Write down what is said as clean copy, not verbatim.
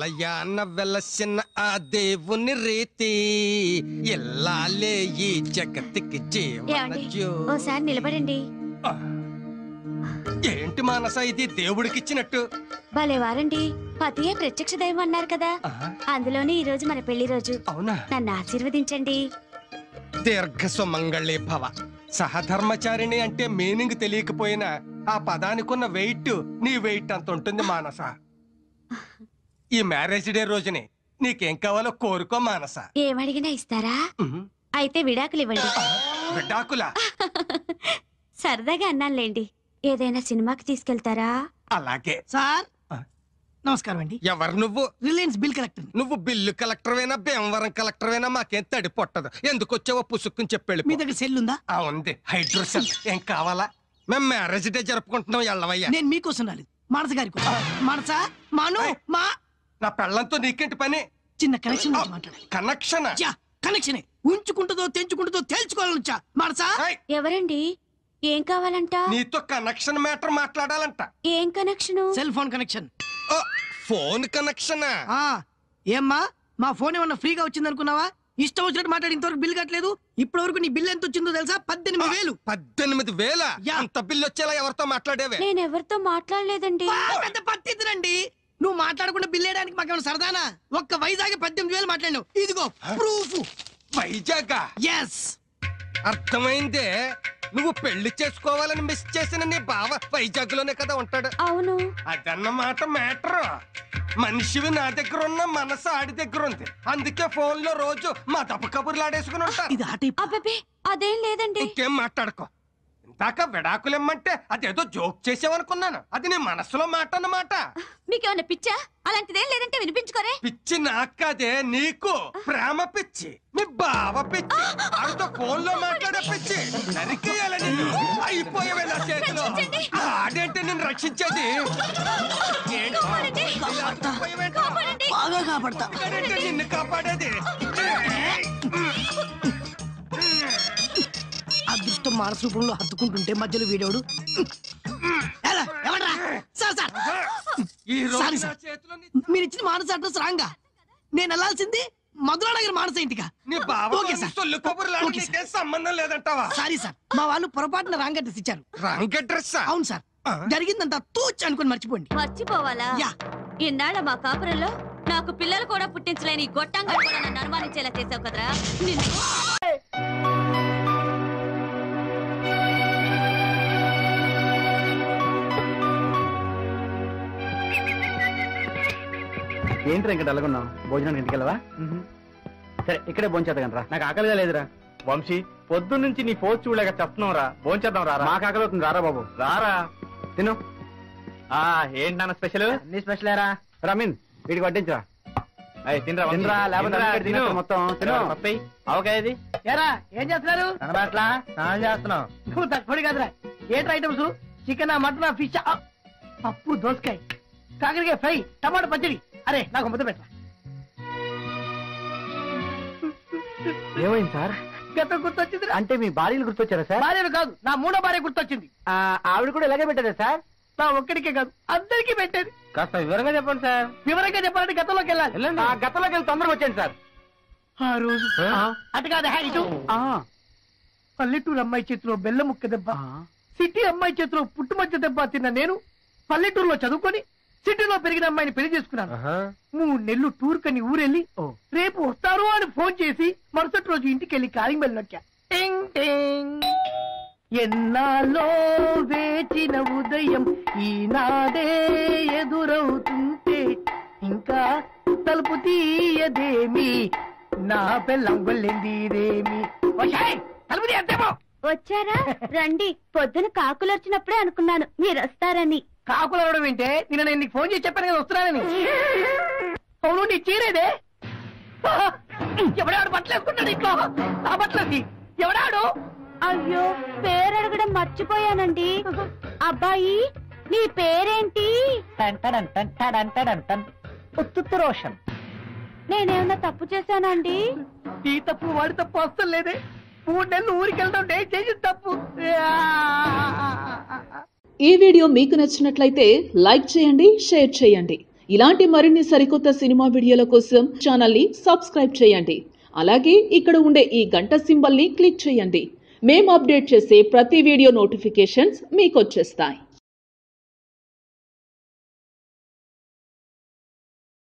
ఎల్లయాన్న వెలసిన ఆ దేవుని రీతి ఎల్లాలే ఈ జగత్తుకి ఓసారి నిలబడండి. ఏంటి మానస ఇది దేవుడికిచ్చినట్టు? భలే వారండి, పతియే ప్రత్యక్ష దైవం అన్నారు కదా, అందులోనే ఈ రోజు మన పెళ్లి రోజు. అవునా? నన్ను ఆశీర్వదించండి. దీర్ఘ సుమంగళి భవ. సహధర్మచారిణి అంటే మీనింగ్ తెలియకపోయినా ఆ పదానికున్న వెయిట్ నీ వెయిట్ అంత ఉంటుంది మానస. ఈ మ్యారేజ్ డే రోజుని నీకేం కావాలో కోరుకో మానస. ఏమడిగినా ఇస్తారా? అయితే విడాకులు ఇవ్వండి. విడాకులా? సరదాగా అన్నానులేండి. ఏదైనా సినిమాకి తీసుకెళ్తారా? అలాగే సార్. నమస్కారం అండి. ఎవరు నువ్వు? Reliance bill collector. నువ్వు బిల్లు కలెక్టర్ అయినా భీమవరం కలెక్టర్ అయినా మాకేం తడి పొట్టదు. ఎందుకు వచ్చావో పుసుక్కుని చెప్పాడు. మీ దగ్గర సెల్ ఉందా? ఉంది, హైడ్రోసెల్. ఏం కావాలా? మేము మ్యారేజ్ డే జరుపుకుంటున్నాం. ఎల్లవయ్యా. నేను మీకోసం రాలేదు, మనస గారి కోసం. మనస మాను మా నా పెళ్ళంతో నీకేంటి పని? చిన్న కనెక్షన్ మాట్లాడాలి. కనెక్షన్? కనెక్షనే. ఉంచుకుంటుందో తెంచుకుంటుందో తెలుసుకోవాలనుచా. మనసా ఎవరండి? ఏం కావాలంట? నీతో కనెక్షన్ మ్యాటర్ మాట్లాడాలంట. ఏం connection? Cell phone connection. Phone connection? ఏమ్మా, మా ఫోన్ ఏమన్నా ఫ్రీగా వచ్చింది అనుకున్నావా? ఇష్టం వచ్చినట్టు మాట్లాడి ఇంతవరకు బిల్ కట్టలేదు. ఇప్పటి వరకు నీ బిల్ ఎంత వచ్చిందో తెలుసా? 18,000. 18,000? అంత బిల్లు వచ్చేలా ఎవరితో మాట్లాడేవే? నేను ఎవరితో మాట్లాడలేదండి. పెద్ద పత్తిద్దురండి. నువ్వు మాట్లాడకుండా బిల్ వేయడానికి మాకేమైనా సరదానా? ఒక్క వైజాగ్ 18,000 మాట్లాడినావు. ఇదిగో ప్రూఫ్. వైజాగ్? ఎస్. అర్థమైందే. నువ్వు పెళ్లి చేసుకోవాలని మిస్ చేసిన నీ బావ వైజాగ్ లోనే కదా ఉంటాడు. అవును. అదన్నమాట మ్యాటర్. మనిషివి నా దగ్గర ఉన్న, మనసు ఆడి దగ్గర ఉంది. అందుకే ఫోన్ లో రోజు మా తప్పు కబుర్లు ఆడేసుకుని ఉంటాను. అబ్బే అదేం లేదండి. ఇంకేం మాట్లాడుకో. ఇందాక విడాకులిమ్మంటే అదేదో జోక్ చేసావనుకున్నాను. అది నీ మనసులో మాట అన్నమాట. మీకేమన్నా పిచ్చా? అలాంటిదేం లేదంటే వినిపించుకోరే. పిచ్చి నాకు కాదే, నీకు. ప్రేమ పిచ్చి. మీ బావ పిచ్చి. ఆడితో ఫోన్ లో మాట్లాడే పిచ్చి. నరికేయాలని అయిపోయావే నా చేతిలో. ఆడేంటే నేను రక్షించేది. బాగా కాపాడతా. నిన్ను కాపాడేది. అదృష్టం మానస రూపంలో హత్తుకుంటుంటే మధ్యలో వీడోడు. మీరు ఇచ్చిన మానస అడ్రస్ రాంగా. నేను వెళ్ళాల్సింది మధురానగర్ మానస ఇంటికా? సంబంధం లేదంటావా? సారీ సార్, మా వాళ్ళు పొరపాటున రాంగ్ అడ్రస్ ఇచ్చారు. Wrong address? అవును సార్. జరిగిందంతా తూచ్ అనుకుని మర్చిపోండి. మర్చిపోవాలా? ఇన్నాళ్ళ మా కాపురంలో నాకు పిల్లలు కూడా పుట్టించలేని గొట్టంగా కూడా నన్ను అనుమానించేలా చేసావు కదరా. ఏంటి ఇంకా డల్గున్నావు? భోజనానికి ఇంటికి వెళ్ళవా? సరే, ఇక్కడే భోంచేద్దాం రా. నాకు ఆకలిగా లేదురా. వంశీ, పొద్దు నుంచి నీ ఫోన్ చూడలేక చెప్తున్నాం రా. భోంచేద్దాం రా. మాకు ఆకలి అవుతుంది. రారా బాబు, రారా తిను. ఏంటి నాన్న స్పెషల్? నీ స్పెషల్ ఏరా. రమీన్, వీడికి వడ్డించరా. తినరా తినరా, లేకపోతే మొత్తం తిను. అవకాయది ఏరా, ఏం చేస్తున్నారు? అట్లా స్నానం చేస్తున్నావు. నువ్వు తక్కువ కదరా. ఏంటి ఐటమ్స్? చికెన్, మటన్, ఫిష్, పప్పు, దోసకాయ, కాకరకాయ ఫ్రై, టమాటా పచ్చడి. అరే, నాకు ముద్ద పెట్ట. ఏమైంది సార్? గతం గుర్తొచ్చింది. అంటే మీ భార్యలు గుర్తొచ్చారా సార్? భార్యలు కాదు, నా మూడో భార్య గుర్తొచ్చింది. ఆవిడ కూడా ఇలాగే పెట్టేదా సార్? నా ఒక్కడికే కాదు, అందరికీ పెట్టేది. కాస్త వివరంగా చెప్పండి సార్. వివరంగా చెప్పాలంటే గతంలోకి వెళ్ళాలి. గతంలోకి వెళ్ళి తొందరగా వచ్చాను సార్. ఆ రోజు అటు కాదు, ఇటు. పల్లెటూరు అమ్మాయి చేతిలో బెల్ల ముక్క దెబ్బ, సిటీ అమ్మాయి చేతిలో పుట్టుమచ్చ దెబ్బ తిన్న నేను పల్లెటూరులో చదువుకొని సిటీలో పెరిగిన అమ్మాయిని పెళ్లి చేసుకున్నాను. 3 నెలలు టూర్ కని ఊరెళ్ళి రేపు వస్తారు అని ఫోన్ చేసి మరుసటి రోజు ఇంటికి వెళ్ళి కాలింగ్ బెల్ నొక్కా. ఎన్నాలో వేచిన ఉదయం ఈనాడే ఎదురవుతుంటే ఇంకా తలుపు తీయదేమి, నా పెళ్ళం వెళ్ళిందిరేమి. తలుపు తీయద్దేమో. వచ్చారా? రండి. పొద్దున కాకులు వచ్చినప్పుడే అనుకున్నాను మీరు వస్తారని. కాకులు అవడం వింటే నేను నీకు ఫోన్ చేసి చెప్పాను కదా వస్తున్నానని. అవును, నీ చీరేదే. ఎవడాడు బట్టలు వేసుకుంటాడు ఇంట్లో? ఆ బట్టలకి ఎవడాడు? అయ్యో, పేరడగడం మర్చిపోయానండి. అబ్బాయి, నీ పేరేంటి? రోషన్. నేనేమన్నా తప్పు చేశానండి? ఈ తప్పు వాడి తప్పు అస్సలు లేదే. 3 నెలలు ఊరికి వెళ్తాం చేసి తప్పు. ఈ వీడియో మీకు నచ్చినట్లయితే లైక్ చేయండి, షేర్ చేయండి. ఇలాంటి మరిన్ని సరికొత్త సినిమా వీడియోల కోసం ఛానల్ని సబ్స్క్రైబ్ చేయండి. అలాగే ఇక్కడ ఉండే ఈ గంట సింబల్ని క్లిక్ చేయండి. మేము అప్డేట్ చేసే ప్రతి వీడియో నోటిఫికేషన్స్ మీకు వచ్చేస్తాయి.